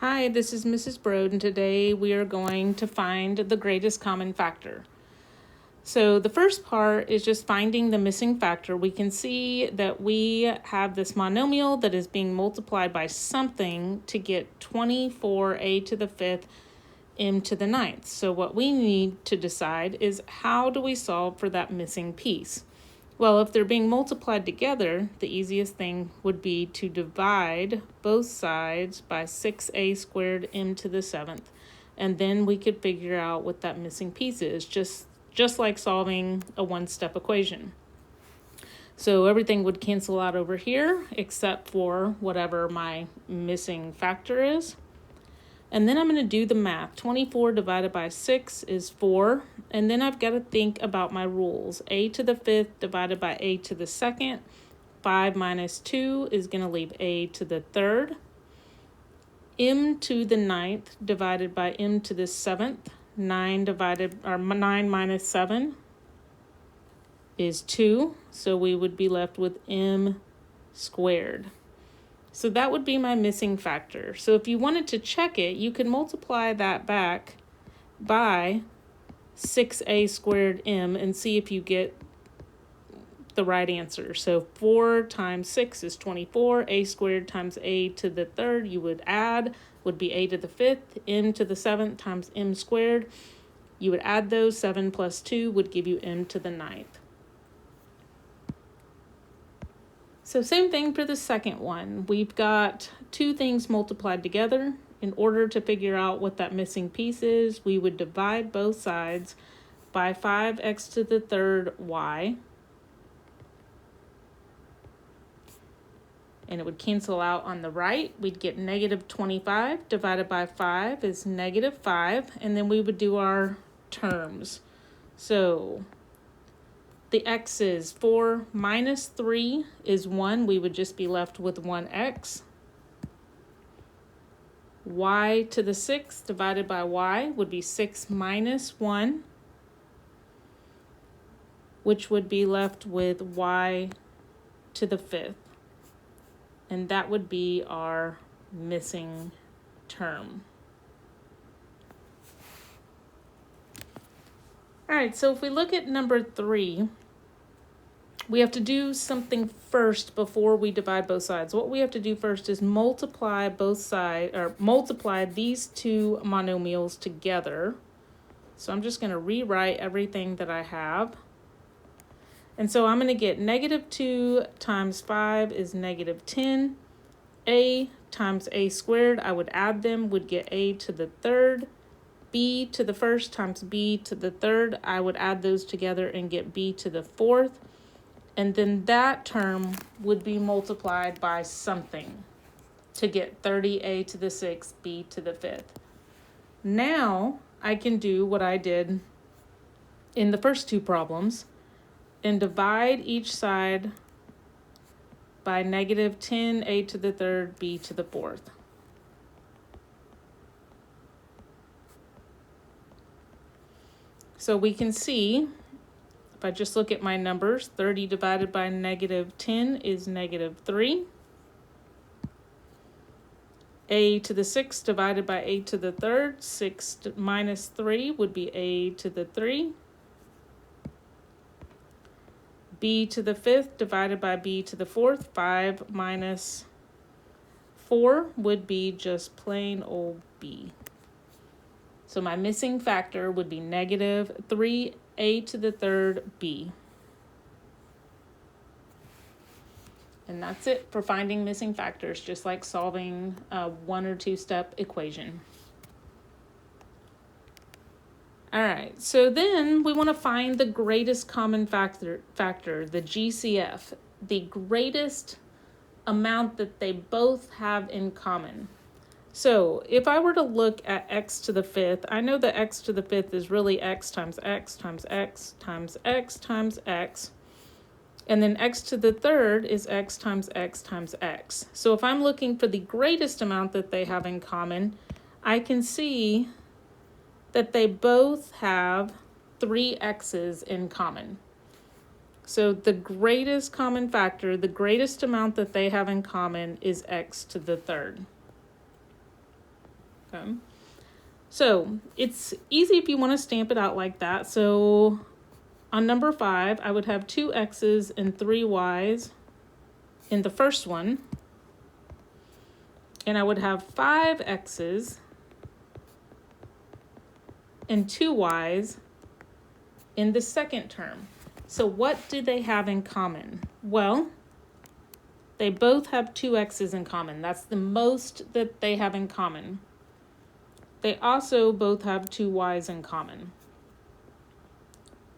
Hi, this is Mrs. Brode, and today we are going to find the greatest common factor. So the first part is just finding the missing factor. We can see that we have this monomial that is being multiplied by something to get 24a to the 5th m to the 9th. So what we need to decide is how do we solve for that missing piece? Well, if they're being multiplied together, the easiest thing would be to divide both sides by 6a squared m to the 7th. And then we could figure out what that missing piece is, just like solving a one-step equation. So everything would cancel out over here except for whatever my missing factor is. And then I'm going to do the math. 24 divided by 6 is 4. And then I've got to think about my rules. A to the 5th divided by a to the 2nd. 5 minus 2 is going to leave a to the 3rd. M to the 9th divided by m to the 7th. 9 minus 7 is 2. So we would be left with m squared. So that would be my missing factor. So if you wanted to check it, you could multiply that back by 6a squared m and see if you get the right answer. So 4 times 6 is 24. A squared times a to the 3rd, you would add, would be a to the 5th. M to the 7th times m squared. You would add those. 7 plus 2 would give you m to the 9th. So same thing for the second one. We've got two things multiplied together. In order to figure out what that missing piece is, we would divide both sides by 5x to the 3rd y. And it would cancel out on the right. We'd get negative 25 divided by 5 is negative 5. And then we would do our terms. So the x is 4 minus 3 is 1. We would just be left with 1x. Y to the 6th divided by y would be 6 minus 1, which would be left with y to the 5th. And that would be our missing term. All right, so if we look at number 3, we have to do something first before we divide both sides. What we have to do first is multiply both sides, or multiply these two monomials together. So I'm just going to rewrite everything that I have. And so I'm going to get negative 2 times 5 is negative 10. A times a squared, I would add them, would get a to the 3rd. B to the 1st times b to the 3rd, I would add those together and get b to the 4th. And then that term would be multiplied by something to get 30a to the 6th, b to the 5th. Now I can do what I did in the first two problems and divide each side by negative 10a to the 3rd, b to the 4th. So we can see, if I just look at my numbers, 30 divided by negative 10 is negative 3. A to the 6th divided by a to the 3rd, 6 minus 3 would be a to the 3. B to the 5th divided by b to the 4th, 5 minus 4 would be just plain old b. So my missing factor would be negative 3a to the 3rd b. And that's it for finding missing factors, just like solving a 1 or 2 step equation. All right, so then we want to find the greatest common factor, the GCF, the greatest amount that they both have in common. So if I were to look at x to the 5th, I know that x to the 5th is really x times x times x times x times x. And then x to the 3rd is x times x times x. So if I'm looking for the greatest amount that they have in common, I can see that they both have 3 x's in common. So the greatest common factor, the greatest amount that they have in common is x to the 3rd. Okay. So it's easy if you want to stamp it out like that. So on number 5, I would have 2 x's and 3 y's in the first one. And I would have 5 x's and 2 y's in the second term. So what do they have in common? Well, they both have 2 x's in common. That's the most that they have in common. They also both have 2 y's in common.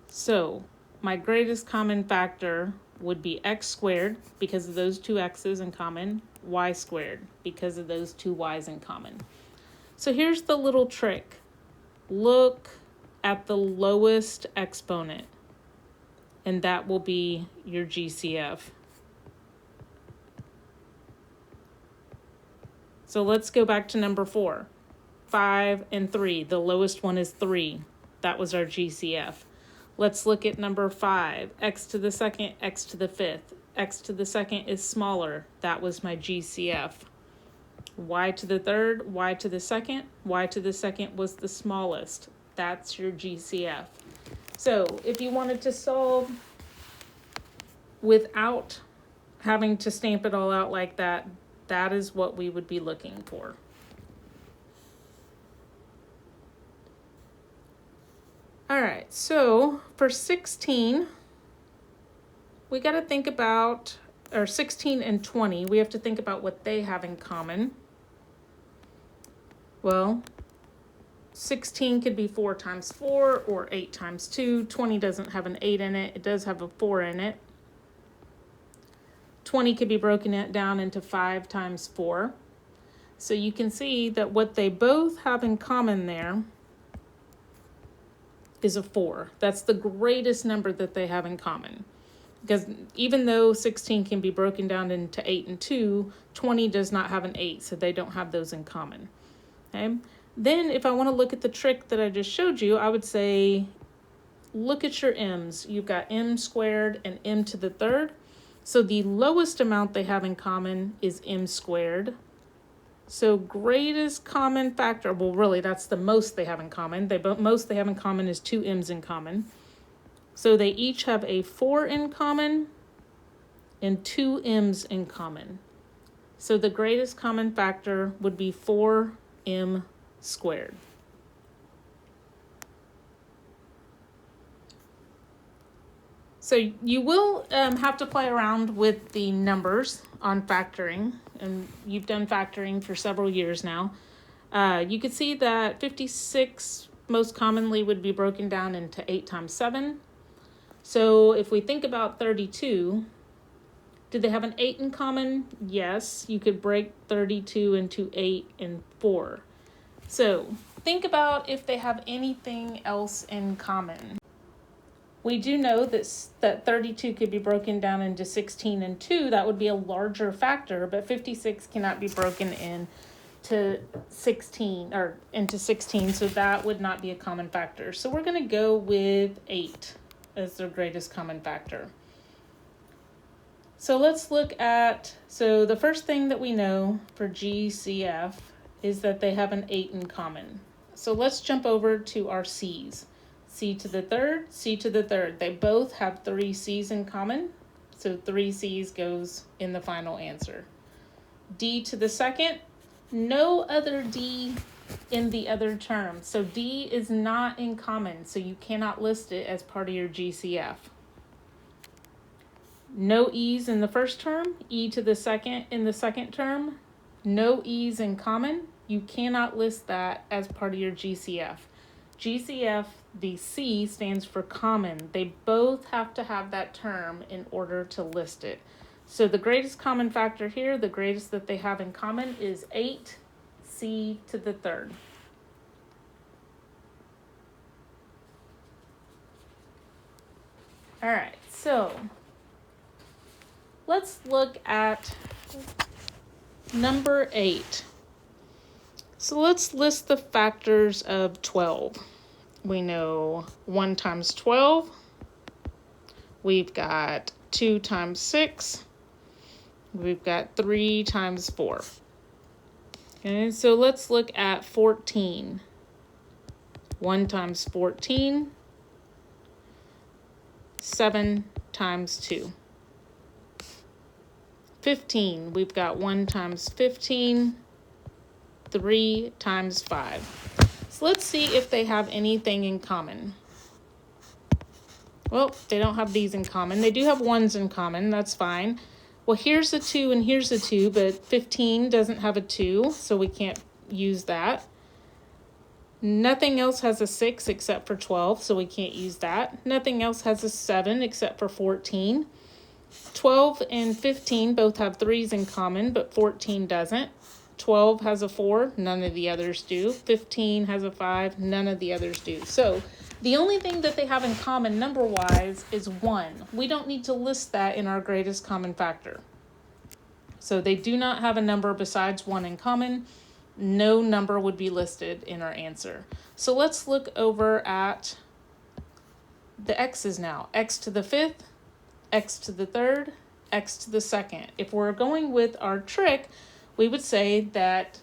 So my greatest common factor would be x squared because of those 2 x's in common, y squared because of those 2 y's in common. So here's the little trick. Look at the lowest exponent, and that will be your GCF. So let's go back to number 4. 5 and 3. The lowest one is 3. That was our GCF. Let's look at number 5. X to the second, x to the fifth. X to the second is smaller. That was my GCF. Y to the third, y to the second. Y to the second was the smallest. That's your GCF. So if you wanted to solve without having to stamp it all out like that, that is what we would be looking for. All right, so for 16, we got to think about, or 16 and 20, we have to think about what they have in common. Well, 16 could be 4 times 4 or 8 times 2. 20 doesn't have an 8 in it. It does have a 4 in it. 20 could be broken down into 5 times 4. So you can see that what they both have in common there is a 4. That's the greatest number that they have in common. Because even though 16 can be broken down into 8 and 2, 20 does not have an 8, so they don't have those in common. Okay? Then if I want to look at the trick that I just showed you, I would say, look at your m's. You've got m squared and m to the third. So the lowest amount they have in common is m squared. So greatest common factor, well, really, that's the most they have in common. Most they have in common is 2 m's in common. So they each have a 4 in common and 2 m's in common. So the greatest common factor would be 4m squared. So you will have to play around with the numbers on factoring, and you've done factoring for several years now. You could see that 56 most commonly would be broken down into 8 times 7. So if we think about 32, do they have an 8 in common? Yes, you could break 32 into 8 and 4. So think about if they have anything else in common. We do know that 32 could be broken down into 16 and 2. That would be a larger factor, but 56 cannot be broken into 16, so that would not be a common factor. So we're going to go with 8 as their greatest common factor. So let's look at, so the first thing that we know for GCF is that they have an 8 in common. So let's jump over to our C's. C to the third, C to the third. They both have 3 C's in common, so 3 C's goes in the final answer. D to the second, no other D in the other term. So D is not in common, so you cannot list it as part of your GCF. No E's in the first term, E to the second in the second term, no E's in common. You cannot list that as part of your GCF. GCF, the C stands for common. They both have to have that term in order to list it. So the greatest common factor here, the greatest that they have in common is 8C to the third. All right, so let's look at number 8. So let's list the factors of 12. We know 1 times 12. We've got 2 times 6. We've got 3 times 4. Okay, so let's look at 14. 1 times 14, 7 times 2. 15, we've got 1 times 15, 3 times 5. So let's see if they have anything in common. Well, they don't have these in common. They do have 1s in common, that's fine. Well, here's a 2 and here's a 2, but 15 doesn't have a 2, so we can't use that. Nothing else has a 6 except for 12, so we can't use that. Nothing else has a 7 except for 14. 12 and 15 both have 3s in common, but 14 doesn't. 12 has a 4, none of the others do. 15 has a 5, none of the others do. So the only thing that they have in common number-wise is 1. We don't need to list that in our greatest common factor. So they do not have a number besides 1 in common. No number would be listed in our answer. So let's look over at the x's now. X to the 5th, x to the 3rd, x to the 2nd. If we're going with our trick, we would say that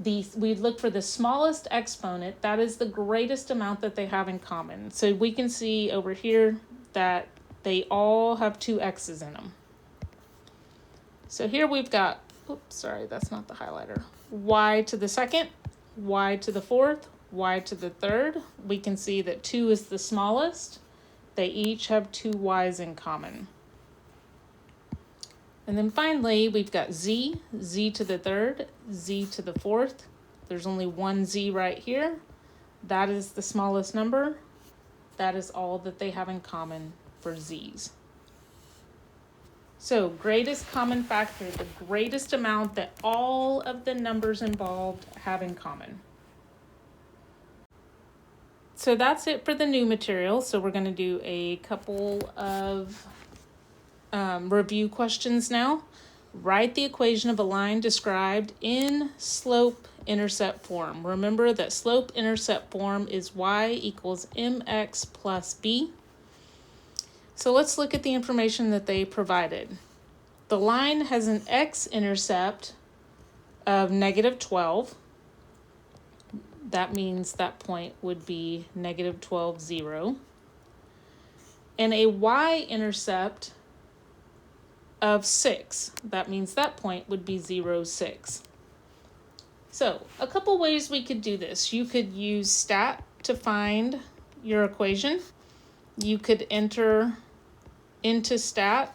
we'd look for the smallest exponent. That is the greatest amount that they have in common. So we can see over here that they all have 2 x's in them. So here we've got, oops, sorry, that's not the highlighter. Y to the 2nd, y to the 4th, y to the 3rd. We can see that 2 is the smallest. They each have 2 y's in common. And then finally, we've got z, z to the 3rd, z to the 4th. There's only one z right here. That is the smallest number. That is all that they have in common for z's. So greatest common factor, the greatest amount that all of the numbers involved have in common. So that's it for the new material. So we're going to do a couple of review questions now. Write the equation of a line described in slope-intercept form. Remember that slope-intercept form is y equals mx plus b. So let's look at the information that they provided. The line has an x-intercept of -12. That means that point would be -12, 0. And a y-intercept of 6. That means that point would be 0, 6. So a couple ways we could do this. You could use stat to find your equation. You could enter into stat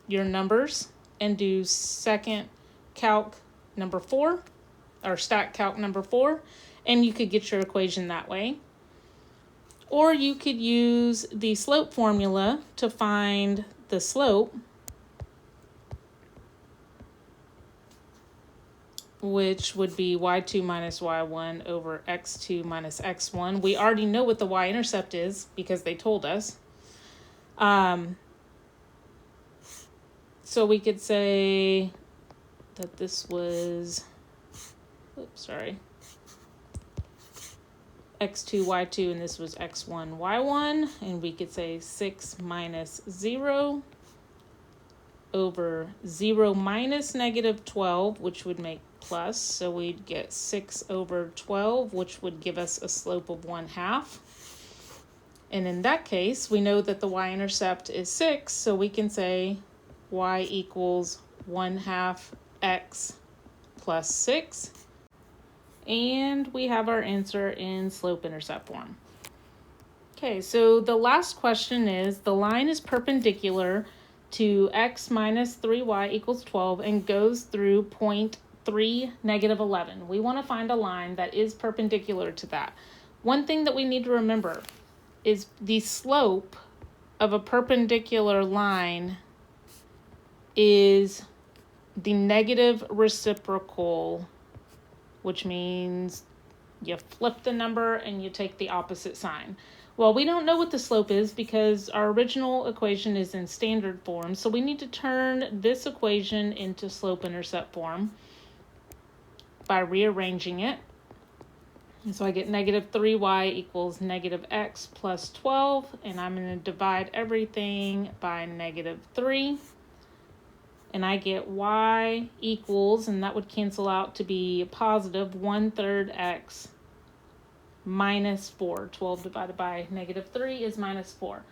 your numbers and do second calc number 4 or stat calc number 4, and you could get your equation that way. Or you could use the slope formula to find the slope, which would be y2 minus y1 over x2 minus x1. We already know what the y-intercept is because they told us. So we could say that this was, x2, y2, and this was x1, y1, and we could say 6 minus 0 over 0 minus -12, which would make plus, so we'd get 6 over 12, which would give us a slope of 1/2. And in that case, we know that the y-intercept is 6, so we can say y equals 1/2 x plus 6. And we have our answer in slope-intercept form. Okay, so the last question is, the line is perpendicular to x minus 3y equals 12 and goes through point 3, -11. We want to find a line that is perpendicular to that. One thing that we need to remember is the slope of a perpendicular line is the negative reciprocal, which means you flip the number and you take the opposite sign. Well, we don't know what the slope is because our original equation is in standard form, so we need to turn this equation into slope-intercept form by rearranging it. And so I get -3y equals -x plus 12, and I'm going to divide everything by -3 and I get y equals, and that would cancel out to be positive 1/3 x minus 4. 12 divided by negative 3 is minus 4.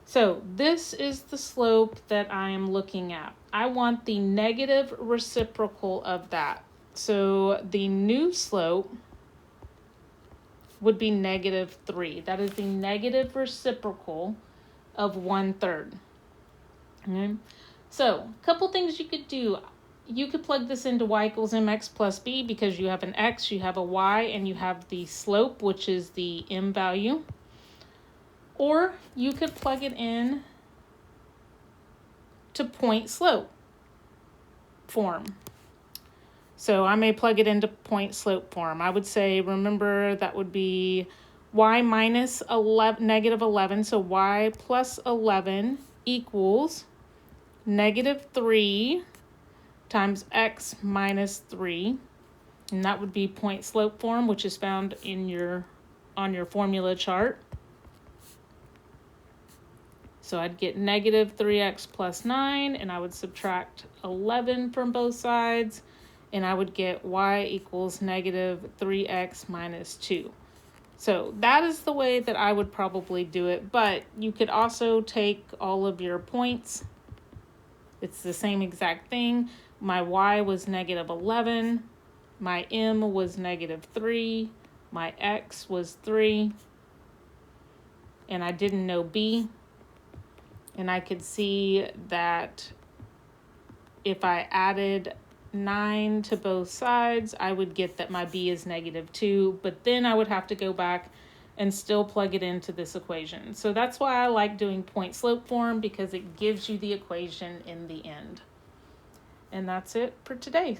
So this is the slope that I am looking at. I want the negative reciprocal of that. So the new slope would be negative 3. That is the negative reciprocal of 1/3. Okay. So a couple things you could do. You could plug this into y equals mx plus b because you have an x, you have a y, and you have the slope, which is the m value. Or you could plug it in to point slope form. So I may plug it into point slope form. I would say, remember, that would be y minus negative 11. So y plus 11 equals negative 3 times x minus 3. And that would be point slope form, which is found in on your formula chart. So I'd get negative 3x plus 9, and I would subtract 11 from both sides, and I would get y equals negative 3x minus 2. So that is the way that I would probably do it, but you could also take all of your points. It's the same exact thing. My y was negative 11, my m was negative 3, my x was 3, and I didn't know b. And I could see that if I added 9 to both sides, I would get that my b is negative 2, but then I would have to go back and still plug it into this equation. So that's why I like doing point slope form, because it gives you the equation in the end. And that's it for today.